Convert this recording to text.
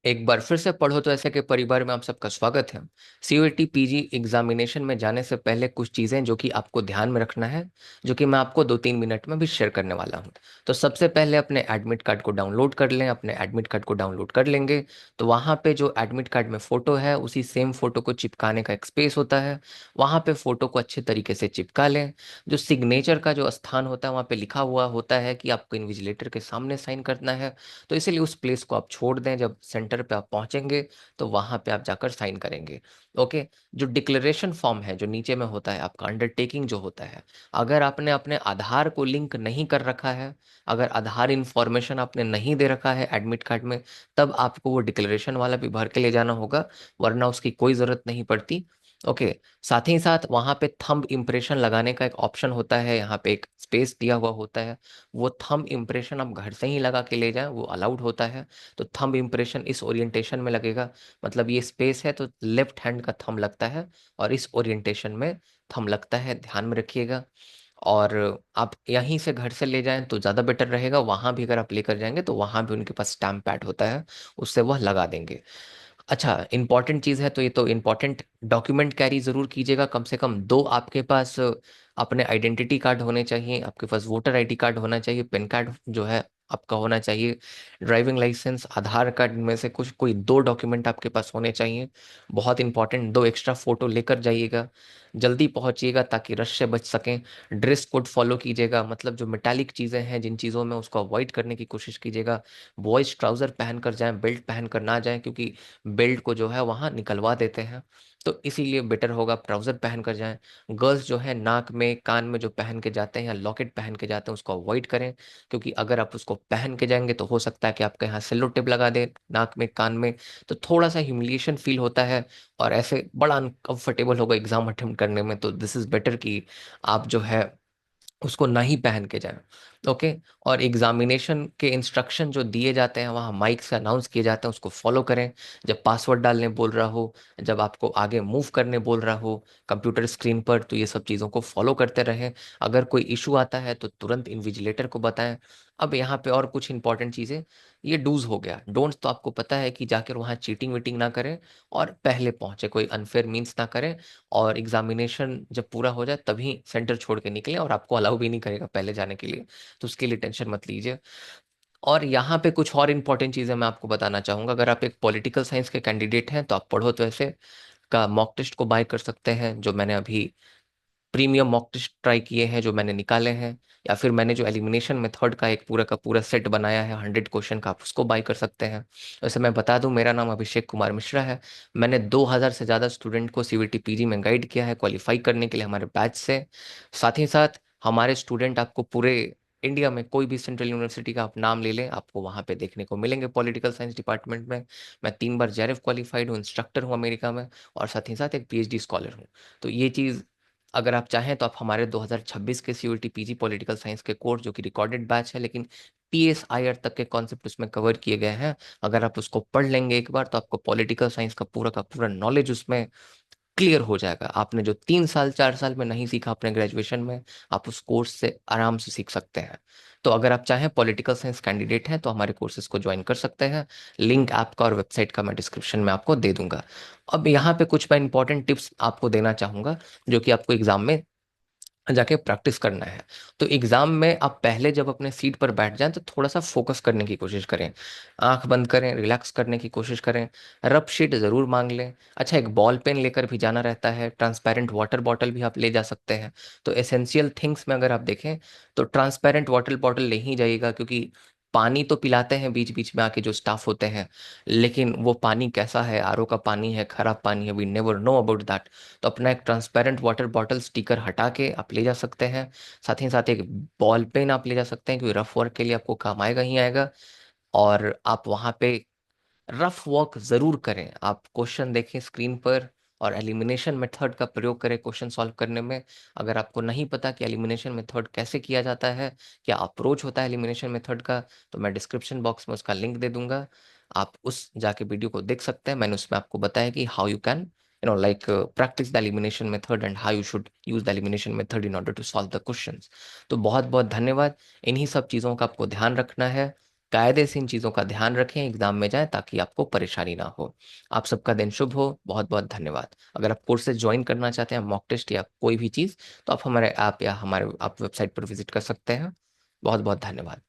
एक बार फिर से पढ़ो तो ऐसे के परिवार में आप सबका स्वागत है। सीयूईटी पीजी एग्जामिनेशन में जाने से पहले कुछ चीजें जो कि आपको ध्यान में रखना है, जो कि मैं आपको 2-3 मिनट में भी शेयर करने वाला हूं। तो सबसे पहले अपने एडमिट कार्ड को डाउनलोड कर लें। अपने एडमिट कार्ड को डाउनलोड कर लेंगे तो वहां पे जो एडमिट कार्ड में फोटो है उसी सेम फोटो को चिपकाने का एक स्पेस होता है, वहां पे फोटो को अच्छे तरीके से चिपका लें। जो सिग्नेचर का जो स्थान होता है वहां पे लिखा हुआ होता है कि आपको इन्विजिलेटर के सामने साइन करना है, तो इसीलिए उस प्लेस को आप छोड़ दें। जब सेंटर पे आप पहुंचेंगे तो वहां पे आप जाकर साइन करेंगे। ओके। जो डिक्लेरेशन फॉर्म है जो नीचे में होता है, आपका अंडरटेकिंग जो होता है, अगर आपने अपने आधार को लिंक नहीं कर रखा है, अगर आधार इंफॉर्मेशन आपने नहीं दे रखा है एडमिट कार्ड में, तब आपको वो डिक्लेरेशन वाला भी भर के ले जाना होगा, वरना उसकी कोई जरूरत नहीं पड़ती। ओके। साथ ही साथ वहां पे थंब इम्प्रेशन लगाने का एक ऑप्शन होता है, यहाँ पे एक स्पेस दिया हुआ होता है। वो थंब इम्प्रेशन आप घर से ही लगा के ले जाएं, वो अलाउड होता है। तो थंब इम्प्रेशन इस ओरिएंटेशन में लगेगा, मतलब ये स्पेस है तो लेफ्ट हैंड का थंब लगता है और इस ओरिएंटेशन में थंब लगता है, ध्यान में रखिएगा। और आप यहीं से घर से ले जाएं तो ज़्यादा बेटर रहेगा। वहां भी अगर आप लेकर जाएंगे तो वहां भी उनके पास स्टैम्प पैड होता है, उससे वह लगा देंगे। अच्छा, इंपॉर्टेंट चीज़ है तो ये तो इंपॉर्टेंट डॉक्यूमेंट कैरी जरूर कीजिएगा। कम से कम दो आपके पास अपने आइडेंटिटी कार्ड होने चाहिए, आपके पास वोटर आईडी कार्ड होना चाहिए, पेन कार्ड जो है आपका होना चाहिए, ड्राइविंग लाइसेंस, आधार कार्ड में से कुछ कोई दो डॉक्यूमेंट आपके पास होने चाहिए। बहुत इंपॉर्टेंट, दो एक्स्ट्रा फोटो लेकर जाइएगा। जल्दी पहुंचिएगा ताकि रश से बच सकें। ड्रेस कोड फॉलो कीजिएगा, मतलब जो मेटालिक चीज़ें हैं जिन चीज़ों में, उसको अवॉइड करने की कोशिश कीजिएगा। बॉयज ट्राउजर पहन कर जाएं, बेल्ट पहन कर ना जाएं, क्योंकि बेल्ट को जो है वहां निकलवा देते हैं। तो इसीलिए बेटर होगा ट्राउजर पहन कर जाएं। गर्ल्स जो है नाक में कान में जो पहन के जाते हैं या लॉकेट पहन के जाते हैं उसको अवॉइड करें, क्योंकि अगर आप उसको पहन के जाएंगे तो हो सकता है कि आपके यहाँ सेलो टेप लगा दे नाक में कान में, तो थोड़ा सा ह्यूमिलिएशन फील होता है और ऐसे बड़ा अनकंफर्टेबल होगा एग्जाम अटेम्प्ट करने में। तो दिस इज बेटर कि आप जो है उसको ना ही पहन के जाएं। ओके। और एग्जामिनेशन के इंस्ट्रक्शन जो दिए जाते हैं वहाँ माइक से अनाउंस किए जाते हैं, उसको फॉलो करें। जब पासवर्ड डालने बोल रहा हो, जब आपको आगे मूव करने बोल रहा हो कंप्यूटर स्क्रीन पर, तो ये सब चीज़ों को फॉलो करते रहें। अगर कोई इशू आता है तो तुरंत इन्विजिलेटर को बताएं। अब यहाँ पे और कुछ इंपॉर्टेंट चीज़ें, ये डूज हो गया, डोंट्स तो आपको पता है कि जाकर वहाँ चीटिंग वीटिंग ना करें और पहले पहुंचे, कोई अनफेयर मीन्स ना करें। और एग्जामिनेशन जब पूरा हो जाए तभी सेंटर छोड़ के निकलें, और आपको अलाउ भी नहीं करेगा पहले जाने के लिए, तो उसके लिए टेंशन मत लीजिए। और यहाँ पे कुछ और इंपॉर्टेंट चीज़ें मैं आपको बताना चाहूंगा। अगर आप एक पॉलिटिकल साइंस के कैंडिडेट हैं तो आप पढ़ो तो ऐसे का मॉक टेस्ट को बाय कर सकते हैं, जो मैंने अभी प्रीमियम मॉक टेस्ट ट्राई किए हैं, जो मैंने निकाले हैं। या फिर मैंने जो एलिमिनेशन मेथड का एक पूरा का पूरा सेट बनाया है 100 क्वेश्चन का, आप उसको बाय कर सकते हैं। वैसे मैं बता दूं, मेरा नाम अभिषेक कुमार मिश्रा है। मैंने 2000 से ज़्यादा स्टूडेंट को सीवीटी पीजी में गाइड किया है क्वालिफाई करने के लिए हमारे बैच से। साथ ही साथ हमारे स्टूडेंट आपको पूरे इंडिया में कोई भी सेंट्रल यूनिवर्सिटी का आप नाम ले लें, आपको वहाँ पे देखने को मिलेंगे पॉलिटिकल साइंस डिपार्टमेंट में। मैं 3 बार जेआरएफ क्वालिफाइड हूँ, इंस्ट्रक्टर हूँ अमेरिका में, और साथ ही साथ एक पीएचडी स्कॉलर हूँ। तो ये चीज़ अगर आप चाहें तो आप हमारे 2026 के सीयूईटी पीजी पॉलिटिकल साइंस के कोर्स, जो कि रिकॉर्डेड बैच है लेकिन पीएसआईआर तक के कॉन्सेप्ट उसमें कवर किए गए हैं, अगर आप उसको पढ़ लेंगे एक बार तो आपको पॉलिटिकल साइंस का पूरा नॉलेज उसमें क्लियर हो जाएगा। आपने जो 3 साल 4 साल में नहीं सीखा अपने ग्रेजुएशन में, आप उस कोर्स से आराम से सीख सकते हैं। तो अगर आप चाहें पॉलिटिकल साइंस कैंडिडेट हैं तो हमारे कोर्सेज को ज्वाइन कर सकते हैं। लिंक आपका और वेबसाइट का मैं डिस्क्रिप्शन में आपको दे दूंगा। अब यहाँ पे कुछ मैं इंपॉर्टेंट टिप्स आपको देना चाहूंगा, जो कि आपको एग्जाम में जाके प्रैक्टिस करना है। तो एग्जाम में आप पहले जब अपने सीट पर बैठ जाएं तो थोड़ा सा फोकस करने की कोशिश करें, आंख बंद करें, रिलैक्स करने की कोशिश करें। रफ शीट जरूर मांग लें। अच्छा, एक बॉल पेन लेकर भी जाना रहता है, ट्रांसपेरेंट वाटर बॉटल भी आप ले जा सकते हैं। तो एसेंशियल थिंग्स में अगर आप देखें तो ट्रांसपेरेंट वाटर बॉटल ले ही जाइएगा, क्योंकि पानी तो पिलाते हैं बीच बीच में आके जो स्टाफ होते हैं, लेकिन वो पानी कैसा है, आरओ का पानी है, खराब पानी है, we never know about that. तो अपना एक ट्रांसपेरेंट वाटर बॉटल स्टिकर हटा के आप ले जा सकते हैं। साथ ही साथ एक बॉल पेन आप ले जा सकते हैं, क्योंकि रफ वर्क के लिए आपको काम आएगा ही आएगा। और आप वहाँ पे रफ वर्क जरूर करें, आप क्वेश्चन देखें स्क्रीन पर और एलिमिनेशन मेथड का प्रयोग करें क्वेश्चन सॉल्व करने में। अगर आपको नहीं पता कि एलिमिनेशन मेथड कैसे किया जाता है, क्या अप्रोच होता है एलिमिनेशन मेथड का, तो मैं डिस्क्रिप्शन बॉक्स में उसका लिंक दे दूंगा। आप उस जाके वीडियो को देख सकते हैं। मैंने उसमें आपको बताया कि how you can like practice the elimination method and how you should use the elimination method in order to solve the questions। तो बहुत बहुत धन्यवाद। इन्हीं सब चीज़ों का आपको ध्यान रखना है। कायदे से इन चीज़ों का ध्यान रखें, एग्जाम में जाएं ताकि आपको परेशानी ना हो। आप सबका दिन शुभ हो। बहुत बहुत धन्यवाद। अगर आप कोर्सेज ज्वाइन करना चाहते हैं, मॉक टेस्ट या कोई भी चीज़, तो आप हमारे ऐप या हमारे आप वेबसाइट पर विजिट कर सकते हैं। बहुत बहुत धन्यवाद।